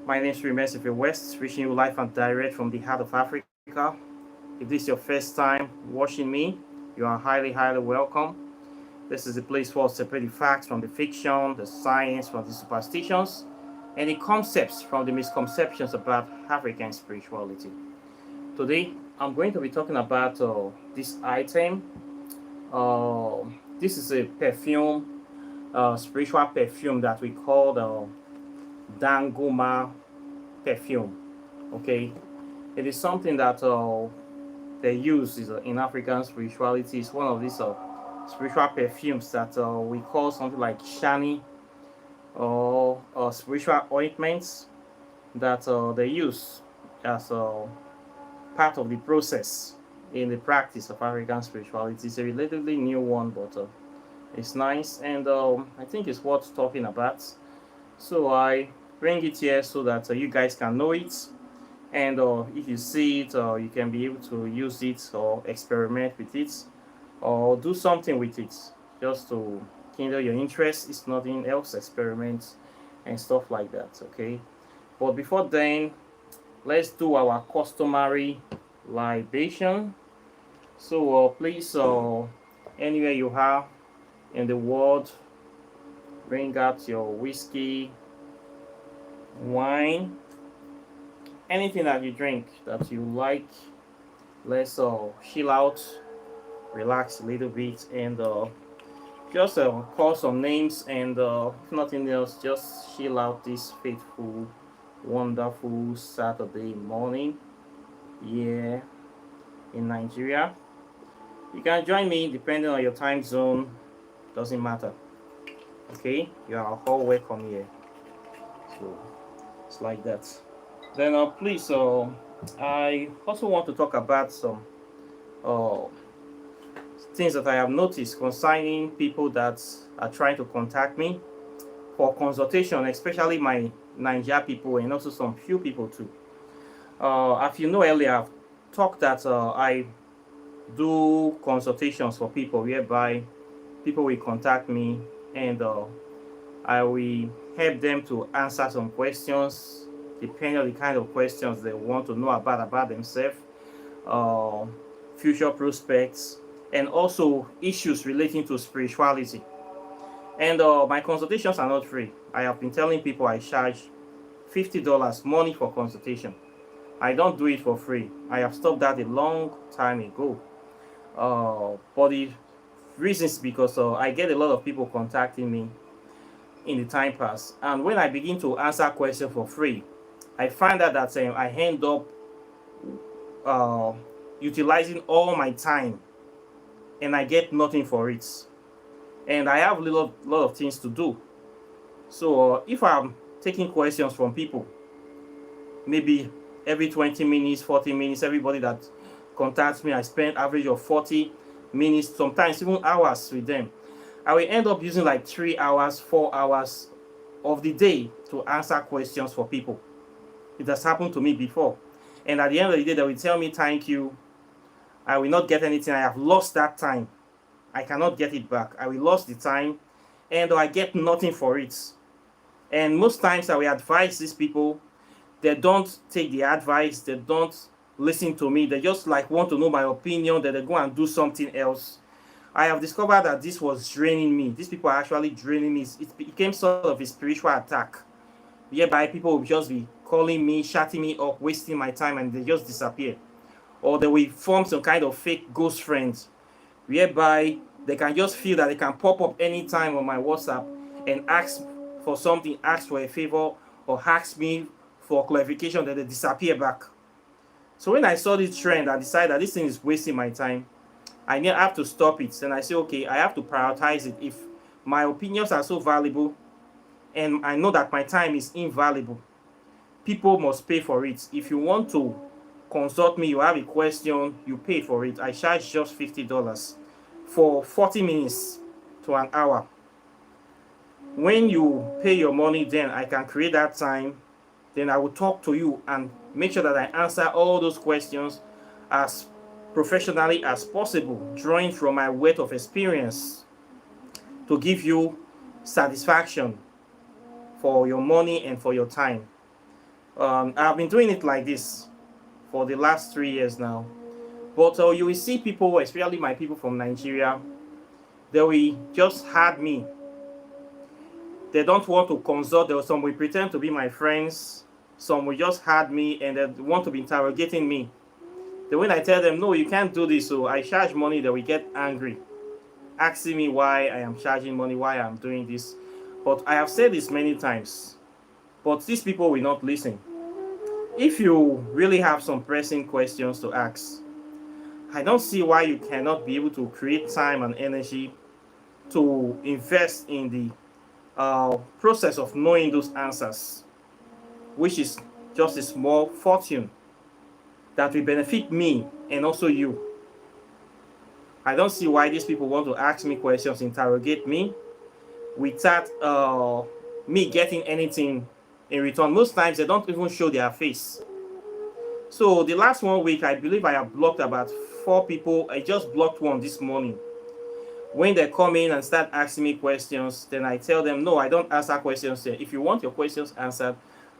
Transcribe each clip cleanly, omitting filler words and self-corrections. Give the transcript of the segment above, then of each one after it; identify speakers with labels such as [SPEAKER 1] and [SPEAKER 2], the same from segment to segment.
[SPEAKER 1] My name is Remesife West, reaching you live and direct from the heart of Africa. If this is your first time watching me, you are highly welcome. This is the place where we separate the facts from the fiction, the science from the superstitions, and the concepts from the misconceptions about African spirituality. Today, I'm going to be talking about this item. Uh, this is a perfume, spiritual perfume that we call the Dan Goma Perfume. Okay, it is something that they use in African spirituality. It's one of these spiritual perfumes that we call something like shani or spiritual ointments that they use as part of the process in the practice of African spirituality. It's a relatively new one, but it's nice, and I think it's worth talking about. So I bring it here so that you guys can know it, and if you see it, you can be able to use it or experiment with it or do something with it just to kindle your interest. It's nothing else, experiments and stuff like that. Okay, but before then, let's do our customary libation. So please, anywhere you are in the world, bring out your whiskey, wine, anything that you drink that you like. Let's chill out, relax a little bit, and just call some names, and if nothing else, just chill out this faithful, wonderful Saturday morning here in Nigeria. You can join me depending on your time zone, doesn't matter. Okay, you are all welcome here. So it's like that. Then please, I also want to talk about some uh, things that I have noticed concerning people that are trying to contact me for consultation, especially my Nigeria people and also some few people too. As you know earlier, I've talked that I do consultations for people whereby people will contact me, and I will help them to answer some questions depending on the kind of questions they want to know about themselves, uh, future prospects, and also issues relating to spirituality. And my consultations are not free. I have been telling people I charge $50 money for consultation. I don't do it for free. I have stopped that a long time ago. But the reasons because I get a lot of people contacting me in the time past, and when I begin to answer questions for free, I find out that I end up uh, utilizing all my time, and I get nothing for it. And I have a lot of things to do. So if I'm taking questions from people, maybe every 20 minutes, 40 minutes, everybody that contacts me, I spend average of 40 minutes, sometimes even hours with them. I will end up using like 3 hours, 4 hours of the day to answer questions for people. It has happened to me before. And at the end of the day, they will tell me thank you. I will not get anything. I have lost that time. I cannot get it back. I will lose the time, and I get nothing for it. And most times I will advise these people. They don't take the advice. They don't listen to me. They just like want to know my opinion. That they go and do something else. I have discovered that this was draining me. These people are actually draining me. It became sort of a spiritual attack, whereby people will just be calling me, shutting me up, wasting my time, and they just disappear. Or they will form some kind of fake ghost friends, whereby they can just feel that they can pop up anytime on my WhatsApp and ask for something, ask for a favor, or ask me for clarification, that they disappear back. So when I saw this trend, I decided that this thing is wasting my time. I have to stop it. And I say, okay, I have to prioritize it. If my opinions are so valuable and I know that my time is invaluable, people must pay for it. If you want to consult me, you have a question, you pay for it. I charge just $50 for 40 minutes to an hour. When you pay your money, then I can create that time. Then I will talk to you and make sure that I answer all those questions as professionally as possible, drawing from my wealth of experience to give you satisfaction for your money and for your time. I've been doing it like this for the last 3 years now. But you will see people, especially my people from Nigeria, they will just add me. They don't want to consult. Some will pretend to be my friends. Some will just add me and they want to be interrogating me. Then when I tell them, no, you can't do this, so I charge money, they will get angry, asking me why I am charging money, why I'm doing this. But I have said this many times, but these people will not listen. If you really have some pressing questions to ask, I don't see why you cannot be able to create time and energy to invest in the process of knowing those answers, which is just a small fortune that will benefit me and also you. I don't see why these people want to ask me questions, interrogate me, without me getting anything in return. Most times they don't even show their face. So the last 1 week, I believe I have blocked about 4 people. I just blocked one this morning. When they come in and start asking me questions, then I tell them, no, I don't answer questions here. If you want your questions answered,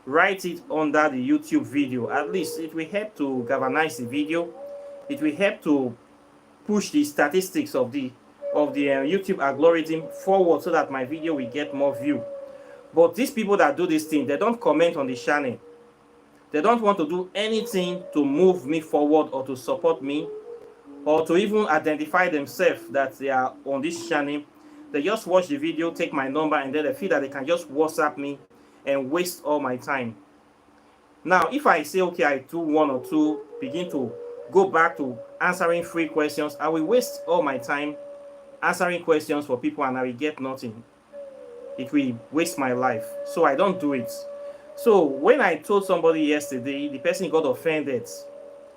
[SPEAKER 1] write it under the YouTube video. At least it will help to galvanize the video. It will help to push the statistics of the YouTube algorithm forward so that my video will get more view. But these people that do this thing, they don't comment on the channel. They don't want to do anything to move me forward or to support me or to even identify themselves that they are on this channel. They just watch the video, take my number, and then they feel that they can just WhatsApp me and waste all my time. Now, if I say, okay, I do 1 or 2, begin to go back to answering free questions, I will waste all my time answering questions for people and I will get nothing. It will waste my life. So I don't do it. So when I told somebody yesterday, the person got offended,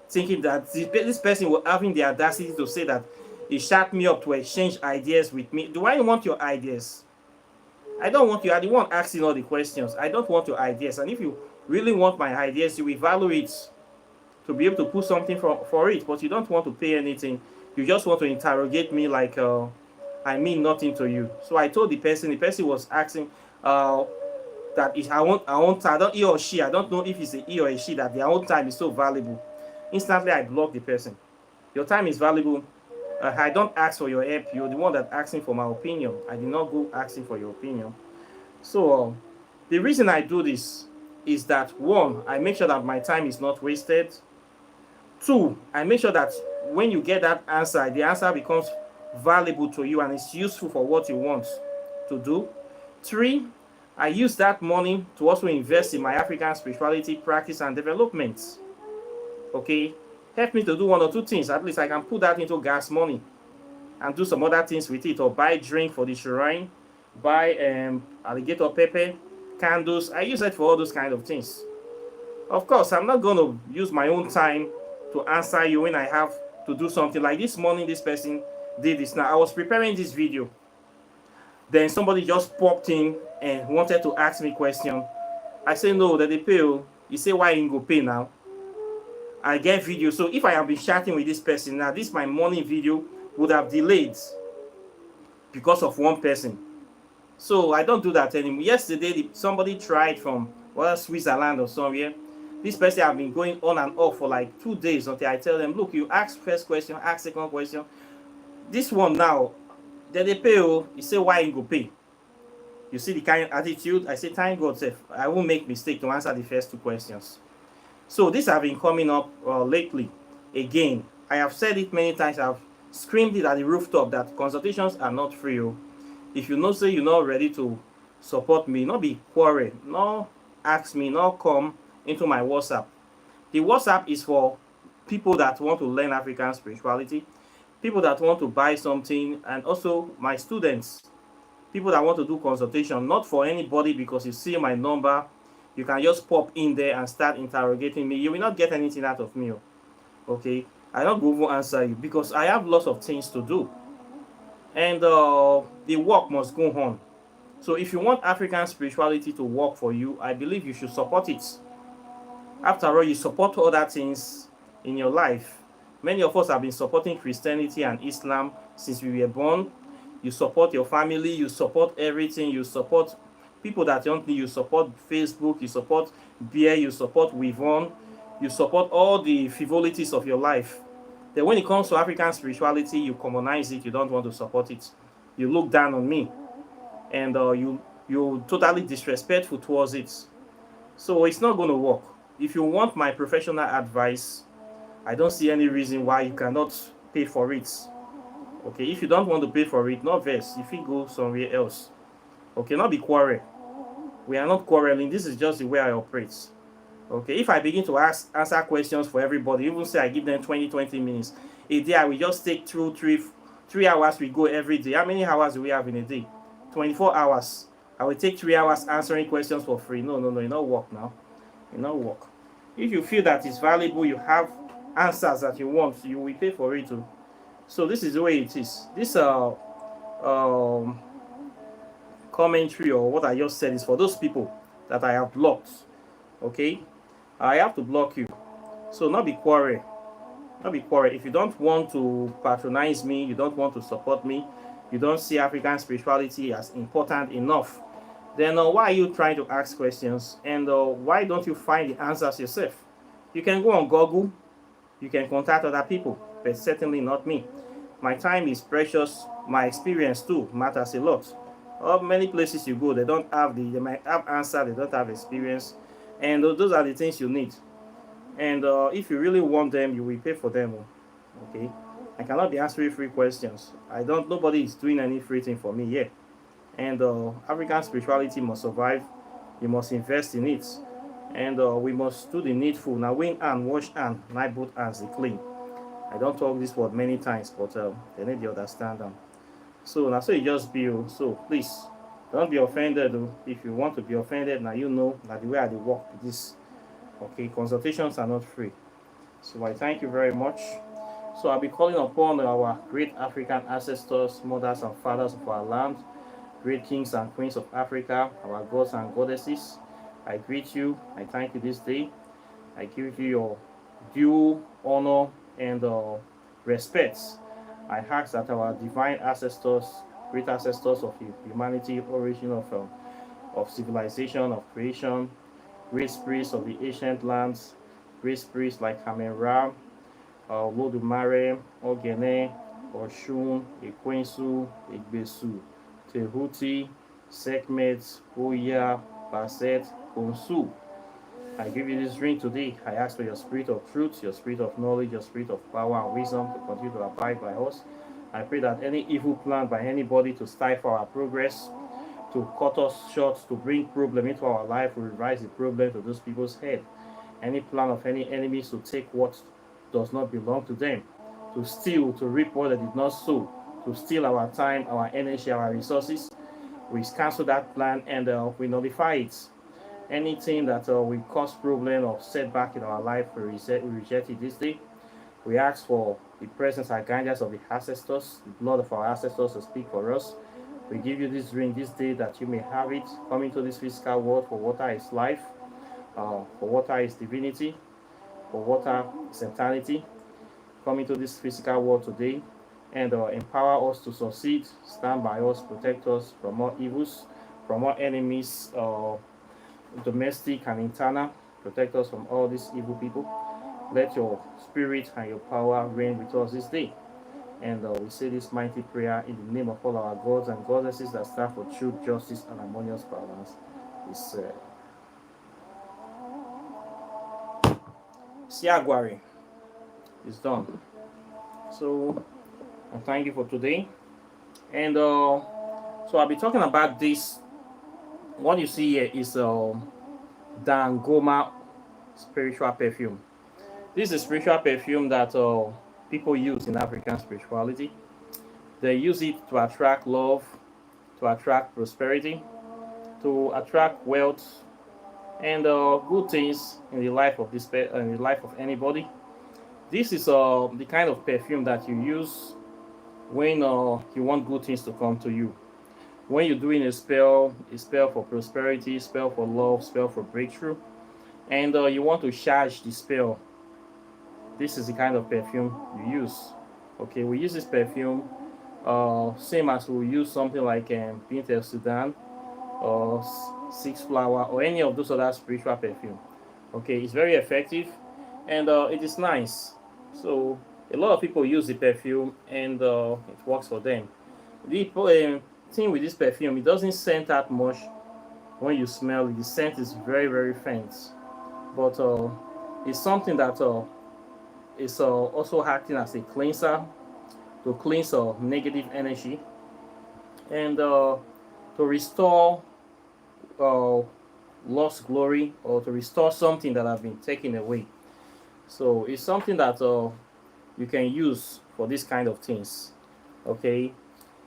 [SPEAKER 1] thinking that this person was having the audacity to say that he shut me up to exchange ideas with me. Do I want your ideas? I don't want you. I'm the one asking all the questions. I don't want your ideas. And if you really want my ideas, you evaluate to be able to put something for it. But you don't want to pay anything. You just want to interrogate me like I mean nothing to you. So I told the person was asking that if I don't, he or she, I don't know if it's a he or a she, that their own time is so valuable. Instantly, I block the person. Your time is valuable. I don't ask for your help. You're the one that asking for my opinion. I did not go asking for your opinion. So the reason I do this is that, 1, I make sure that my time is not wasted. 2, I make sure that when you get that answer, the answer becomes valuable to you and it's useful for what you want to do. 3, I use that money to also invest in my African spirituality practice and development. Okay, help me to do 1 or 2 things. At least I can put that into gas money and do some other things with it, or buy drink for the shrine, buy alligator pepper, candles. I use it for all those kind of things. Of course, I'm not going to use my own time to answer you when I have to do something. Like this morning, this person did this. Now, I was preparing this video. Then somebody just popped in and wanted to ask me a question. I say, no, that they pay. You say, why you go pay now? I get video. So if I have been chatting with this person now, this my morning video would have delayed because of one person. So I don't do that anymore. Yesterday, somebody tried from Switzerland or somewhere. This person have been going on and off for like 2 days until I tell them, look, you ask first question, ask second question. This one now, then they pay. You say, why you go pay? You see the kind of attitude. I say, thank God, sir, I won't make mistake to answer the first 2 questions. So this have been coming up lately. Again, I have said it many times. I've screamed it at the rooftop that consultations are not free. If you know, say you're not ready to support me, not be quarrel, no ask me, no come into my WhatsApp. The WhatsApp is for people that want to learn African spirituality, people that want to buy something, and also my students, people that want to do consultation. Not for anybody, because you see my number, you can just pop in there and start interrogating me. You will not get anything out of me. Okay, I don't go over answer you because I have lots of things to do, and the work must go on. So if you want African spirituality to work for you, I believe you should support it. After all, you support other things in your life. Many of us have been supporting Christianity and Islam since we were born. You support your family, you support everything, you support people that don't need. You support Facebook, you support beer, you support Wivon, you support all the frivolities of your life. Then when it comes to African spirituality, you commonize it, you don't want to support it. You look down on me, and you totally disrespectful towards it. So it's not going to work. If you want my professional advice, I don't see any reason why you cannot pay for it. Okay, if you don't want to pay for it, not vex. If you go somewhere else, okay, not be quarrel. We are not quarreling. This is just the way I operate. Okay, if I begin to answer questions for everybody, even say I give them 20 minutes a day, I will just take through 3 hours. We go every day. How many hours do we have in a day? 24 hours. I will take 3 hours answering questions for free. No, it not work now. It not work. If you feel that it's valuable, you have answers that you want, you will pay for it too. So this is the way it is. This um, commentary or what I just said is for those people that I have blocked. Okay, I have to block you. So not be quarrel. Not be quarrel. If you don't want to patronize me, you don't want to support me, you don't see African spirituality as important enough, then why are you trying to ask questions? And why don't you find the answers yourself? You can go on Google, you can contact other people, but certainly not me. My time is precious. My experience too matters a lot. Many places you go, they might have answer, they don't have experience, and those are the things you need. And if you really want them, you will pay for them. Okay, I cannot be answering free questions. Nobody is doing any free thing for me here. And African spirituality must survive. You must invest in it, and we must do the needful. Now, win and wash and night both hands the clean. I don't talk this word many times, but they need to understand them. So now, so it just be. So please, don't be offended. If you want to be offended, now you know that the way I work with this. Okay, consultations are not free. So I thank you very much. So I'll be calling upon our great African ancestors, mothers and fathers of our land, great kings and queens of Africa, our gods and goddesses. I greet you. I thank you this day. I give you your due honor and respect. I ask that our divine ancestors, great ancestors of humanity, origin of civilization, of creation, great spirits of the ancient lands, great spirits like Hamera, Olodumare, Ogene, Oshun, Ekwensu, Egbesu, Tehuti, Sekhmet, Oya, Baset, Konsu. I give you this drink today. I ask for your spirit of truth, your spirit of knowledge, your spirit of power and wisdom to continue to abide by us. I pray that any evil plan by anybody to stifle our progress, to cut us short, to bring problem into our life, will rise the problem to those people's head. Any plan of any enemies to take what does not belong to them, to steal, to reap what they did not sow, to steal our time, our energy, our resources, we cancel that plan and we nullify it. Anything that will cause problem or setback in our life, we reject it this day. We ask for the presence and guidance of the ancestors, the blood of our ancestors to speak for us. We give you this drink this day that you may have it. Come into this physical world, for water is life, for water is divinity, for water is eternity. Come into this physical world today and empower us to succeed, stand by us, protect us from all evils, from all enemies, domestic and internal. Protect us from all these evil people. Let your spirit and your power reign with us this day. And we say this mighty prayer in the name of all our gods and goddesses that stand for truth, justice, and harmonious balance. It's Siagwari. It's done. So I thank you for today. And so I'll be talking about this. What you see here is Dan Goma Spiritual Perfume. This is a spiritual perfume that people use in African spirituality. They use it to attract love, to attract prosperity, to attract wealth, and good things in the life of in the life of anybody. This is the kind of perfume that you use when you want good things to come to you. When you're doing a spell for prosperity, spell for love, spell for breakthrough, and you want to charge the spell, this is the kind of perfume you use. Okay, we use this perfume same as we use something like Bint el Sudan, or six flower or any of those other spiritual perfume. Okay, it's very effective, and it is nice. So a lot of people use the perfume, and it works for them. The thing with this perfume, it doesn't scent that much when you smell it. The scent is very very faint, but it's something that is also acting as a cleanser to cleanse negative energy, and to restore uh, lost glory, or to restore something that has been taken away. So it's something that you can use for this kind of things. Okay,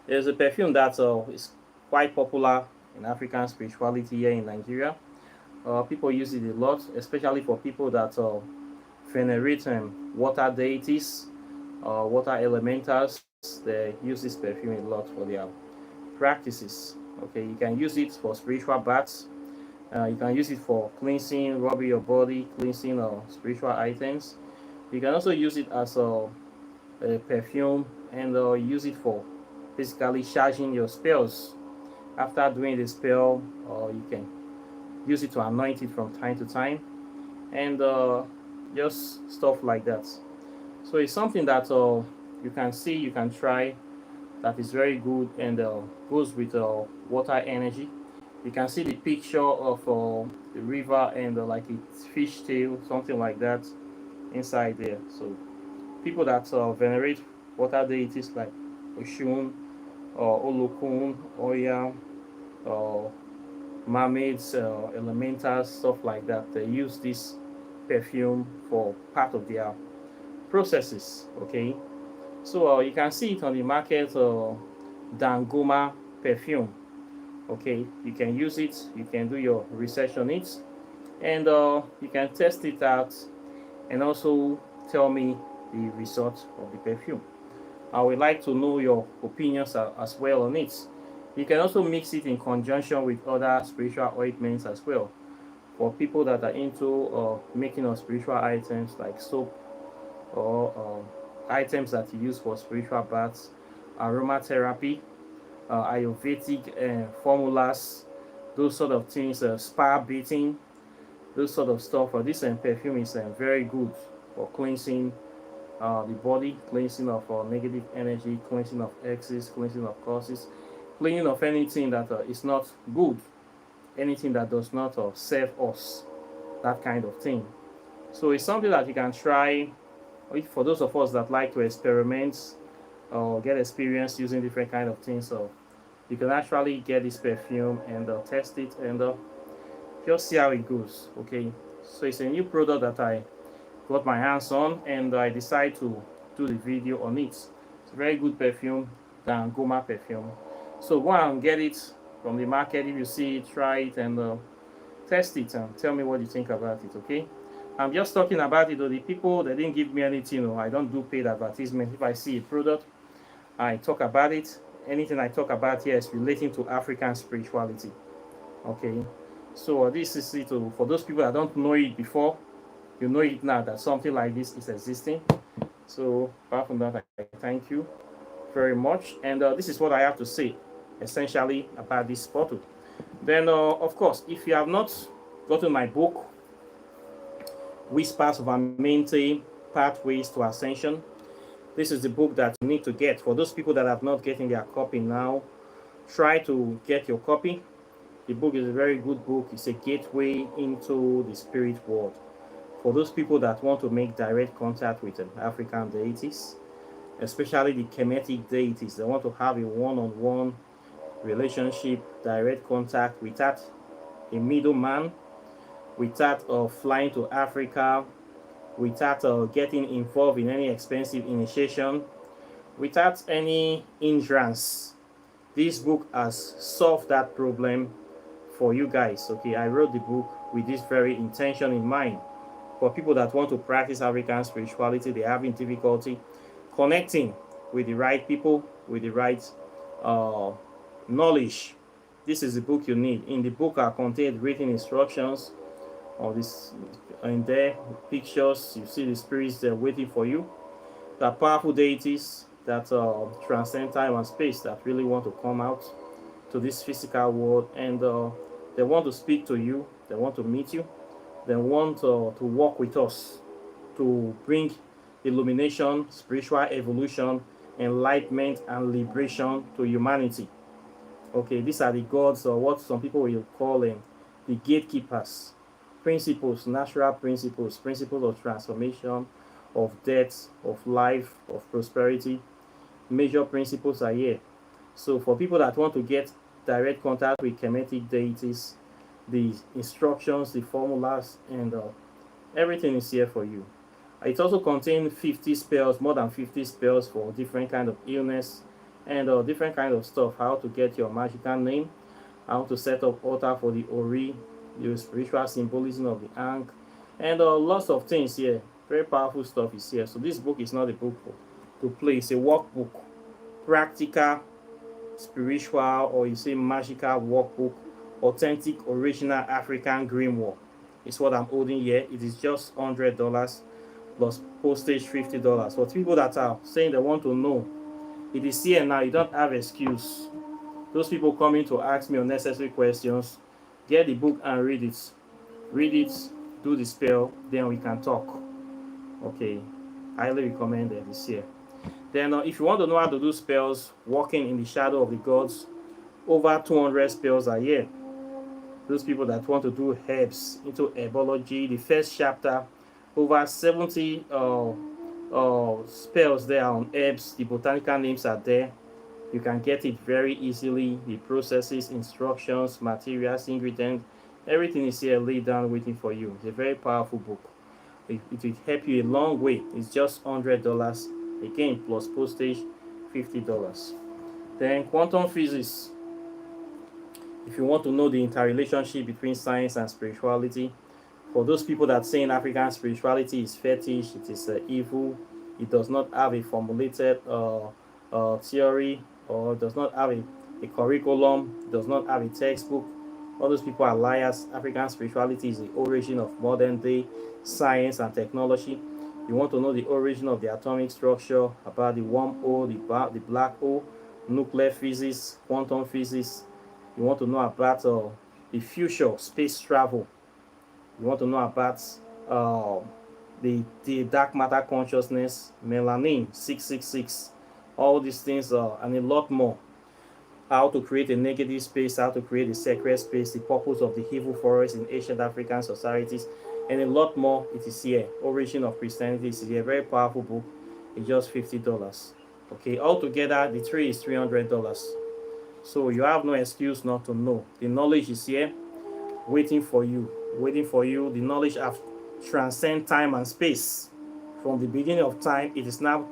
[SPEAKER 1] there's a perfume that is quite popular in African spirituality here in Nigeria. People use it a lot, especially for people that venerate water deities, water elementals. They use this perfume a lot for their practices. Okay, you can use it for spiritual baths. You can use it for cleansing, rubbing your body, cleansing spiritual items. You can also use it as a perfume, and use it for basically charging your spells. After doing the spell, you can use it to anoint it from time to time, and just stuff like that. So it's something that you can see, you can try, that is very good, and goes with water energy. You can see the picture of the river, and like a fish tail, something like that, inside there. So people that venerate water deities like Oshun or Olokun, Oya, or mermaids, elementals, stuff like that, they use this perfume for part of their processes. Okay, so you can see it on the market, Dan Goma Perfume. Okay, you can use it, you can do your research on it, and you can test it out, and also tell me the result of the perfume. I would like to know your opinions as well on it. You can also mix it in conjunction with other spiritual ointments as well. For people that are into making of spiritual items like soap, or items that you use for spiritual baths, aromatherapy, Ayurvedic formulas, those sort of things, spa beating, those sort of stuff. This perfume is very good for cleansing the body, cleansing of negative energy, cleansing of excess, cleansing of causes, cleaning of anything that is not good, anything that does not serve us, that kind of thing. So it's something that you can try. For those of us that like to experiment or get experience using different kind of things, so you can actually get this perfume and test it, and just see how it goes. Okay, so it's a new product that I got my hands on, and I decided to do the video on it. It's a very good perfume, Dan Goma Perfume. So go and get it from the market. If you see it, try it, and test it, and tell me what you think about it. Okay, I'm just talking about it. Though the people, they didn't give me anything. I don't do paid advertisement. If I see a product, I talk about it. Anything I talk about here is relating to African spirituality. Okay, so this is it. For those people that don't know it before, you know it now, that something like this is existing. So apart from that, I thank you very much, and this is what I have to say essentially about this bottle. Then of course, if you have not gotten my book, Whispers of Amente, Pathways to Ascension, this is the book that you need to get. For those people that have not gotten their copy now, try to get your copy. The book is a very good book. It's a gateway into the spirit world. For those people that want to make direct contact with African deities, especially the Kemetic deities, they want to have a one-on-one relationship, direct contact, without a middleman, without flying to Africa, without getting involved in any expensive initiation, without any hindrance. This book has solved that problem for you guys. Okay, I wrote the book with this very intention in mind. For people that want to practice African spirituality, they're having difficulty connecting with the right people, with the right knowledge. This is the book you need. In the book are contained written instructions, or this in there, pictures. You see the spirits there waiting for you. There are powerful deities that transcend time and space that really want to come out to this physical world, and they want to speak to you, they want to meet you, they want to work with us to bring illumination, spiritual evolution, enlightenment, and liberation to humanity. Okay, these are the gods, or what some people will call them, the gatekeepers. Principles, natural principles, principles of transformation, of death, of life, of prosperity. Major principles are here. So for people that want to get direct contact with Kemetic deities, the instructions, the formulas, and everything is here for you. It also contains 50 spells, more than 50 spells for different kind of illness and different kind of stuff. How to get your magical name, how to set up altar for the Ori, the spiritual symbolism of the Ankh, and lots of things here. Very powerful stuff is here. So this book is not a book to play. It's a workbook, practical, spiritual, or you say magical workbook, authentic, original African grimoire. It's what I'm holding here. It is just $100 plus postage $50. For people that are saying they want to know, it is here now. You don't have excuse. Those people coming to ask me unnecessary questions, get the book and read it. Read it, do the spell, then we can talk. Okay, highly recommended this here. Then if you want to know how to do spells, walking in the shadow of the gods, over 200 spells are here. Those people that want to do herbs, into herbology, the first chapter, over 70 spells there on herbs. The botanical names are there. You can get it very easily. The processes, instructions, materials, ingredients, everything is here laid down waiting for you. It's a very powerful book. It will help you a long way. It's just $100. Again, plus postage, $50. Then quantum physics. If you want to know the interrelationship between science and spirituality, for those people that saying African spirituality is fetish, it is evil, it does not have a formulated theory, or does not have a curriculum, does not have a textbook, all those people are liars. African spirituality is the origin of modern day science and technology. You want to know the origin of the atomic structure, about the wormhole, the black hole, nuclear physics, quantum physics. You want to know about the future, space travel. You want to know about the dark matter consciousness, melanin 666, all these things and a lot more. How to create a negative space, how to create a sacred space, the purpose of the evil forest in ancient African societies, and a lot more. It is here. Origin of Christianity is here. A very powerful book. It's just $50. Okay, altogether the tree is $300. So you have no excuse not to know. The knowledge is here, waiting for you. Waiting for you. The knowledge have transcend time and space. From the beginning of time, it is now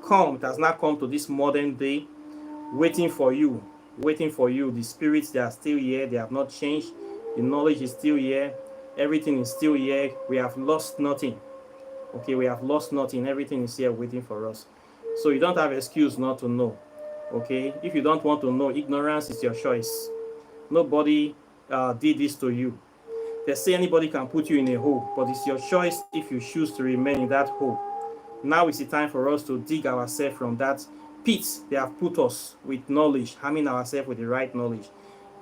[SPEAKER 1] come. It has now come to this modern day, waiting for you. Waiting for you. The spirits, they are still here. They have not changed. The knowledge is still here. Everything is still here. We have lost nothing. Okay, we have lost nothing. Everything is here waiting for us. So you don't have excuse not to know. Okay, if you don't want to know, ignorance is your choice. Nobody did this to you. They say anybody can put you in a hole, but it's your choice if you choose to remain in that hole. Now is the time for us to dig ourselves from that pit they have put us with knowledge, harming ourselves with the right knowledge.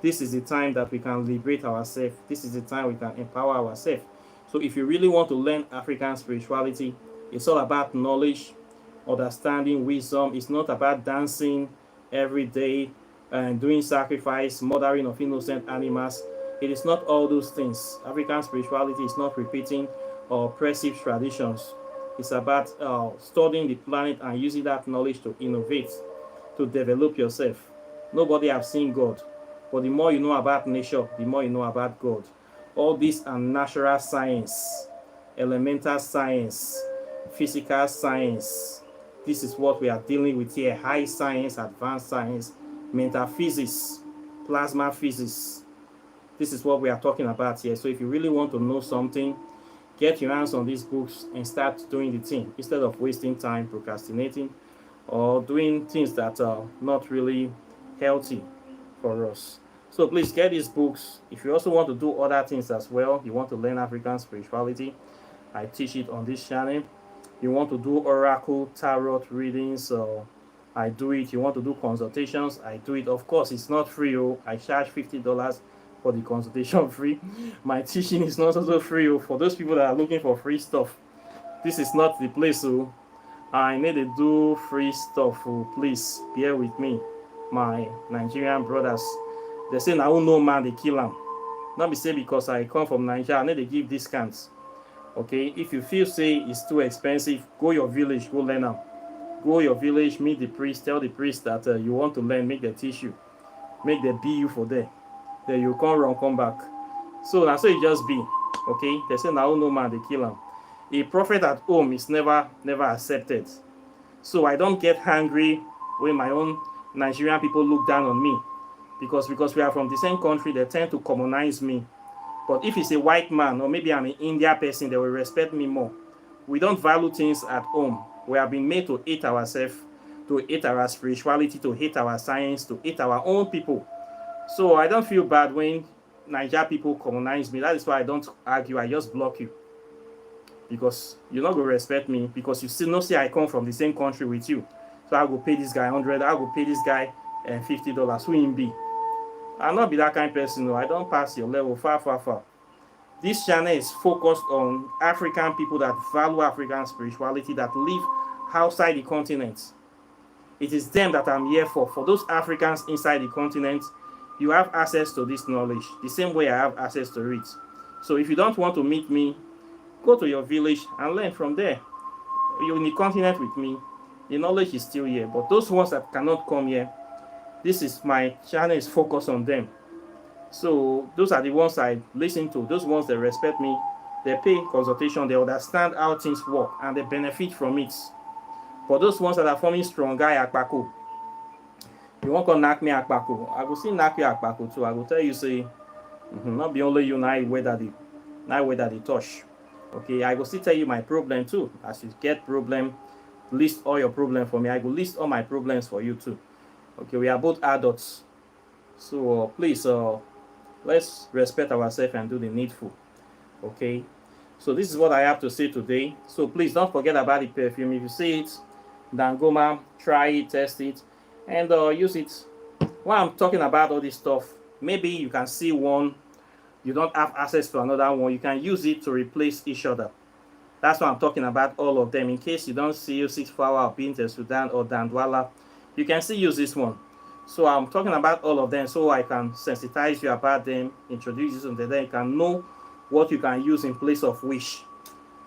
[SPEAKER 1] This is the time that we can liberate ourselves. This is the time we can empower ourselves. So if you really want to learn African spirituality, it's all about knowledge, understanding, wisdom. It's not about dancing every day and doing sacrifice, murdering of innocent animals. It is not all those things. African spirituality is not repeating oppressive traditions. It's about studying the planet and using that knowledge to innovate, to develop yourself. Nobody has seen God, but the more you know about nature, the more you know about God. All these are natural science, elemental science, physical science. This is what we are dealing with here. High science, advanced science, metaphysics, plasma physics. This is what we are talking about here. So if you really want to know something, get your hands on these books and start doing the thing instead of wasting time procrastinating or doing things that are not really healthy for us. So please get these books. If you also want to do other things as well, you want to learn African spirituality, I teach it on this channel. You want to do oracle, tarot readings, I do it. You want to do consultations, I do it. Of course, it's not free. Oh, I charge $50 for the consultation free. My teaching is not also free. Oh, for those people that are looking for free stuff, this is not the place. Oh, I need to do free stuff. Oh, please bear with me, my Nigerian brothers. They say now no man they kill them. Not be say because I come from Nigeria, I need to give discounts. Okay, if you feel say it's too expensive, go your village, go learn them. Go your village, meet the priest, tell the priest that you want to learn, make the teach you, make the be you for there. Then you come run, come back. So that's so it just be. Okay, they say now no man they kill him. A prophet at home is never accepted. So I don't get angry when my own Nigerian people look down on me, because we are from the same country, they tend to commonize me. But if it's a white man, or maybe I'm an India person, they will respect me more. We don't value things at home. We have been made to hate ourselves, to hate our spirituality, to hate our science, to hate our own people. So I don't feel bad when Niger people colonize me. That is why I don't argue. I just block you, because you're not going to respect me, because you still not see I come from the same country with you. So I go pay this guy 100. I go pay this guy $50. Who him be? I'll not be that kind of person. No, I don't pass your level. Far. This channel is focused on African people that value African spirituality, that live outside the continent. It is them that I'm here for. For those Africans inside the continent, you have access to this knowledge the same way I have access to it. So if you don't want to meet me, go to your village and learn from there. You're in the continent with me. The knowledge is still here. But those ones that cannot come here, this is my channel is focused on them. So those are the ones I listen to. Those ones that respect me, they pay consultation, they understand how things work, and they benefit from it. For those ones that are forming strong guy akpako, you won't come knock me akpako, I will still knock you akpako too. I will tell you say, not be only you now way that they touch. Okay, I will still tell you my problem too. As you get problem, list all your problem for me. I will list all my problems for you too. Okay, we are both adults, so please let's respect ourselves and do the needful. Okay, so this is what I have to say today. So please don't forget about the perfume. If you see it, Dan Goma, try it, test it, and use it. While I'm talking about all this stuff, maybe you can see one, you don't have access to another one, you can use it to replace each other. That's why I'm talking about all of them. In case you don't see 6 Flower of Bint Sudan or Dandwala, you can still use this one. So I'm talking about all of them so I can sensitize you about them, introduce you to them, then you can know what you can use in place of which.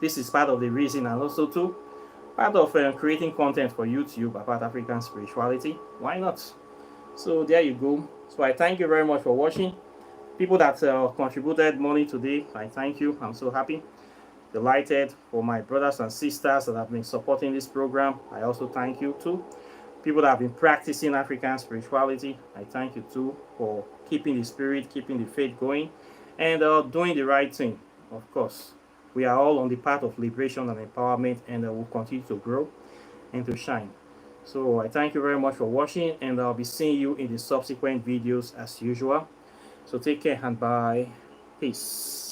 [SPEAKER 1] This is part of the reason, and also too part of creating content for YouTube about African spirituality. Why not? So there you go. So I thank you very much for watching. People that contributed money today, I thank you. I'm so happy, delighted. For my brothers and sisters that have been supporting this program, I also thank you too. People that have been practicing African spirituality, I thank you too for keeping the spirit, keeping the faith going, and doing the right thing. Of course, we are all on the path of liberation and empowerment, and we'll continue to grow and to shine. So I thank you very much for watching, and I'll be seeing you in the subsequent videos as usual. So take care and bye. Peace.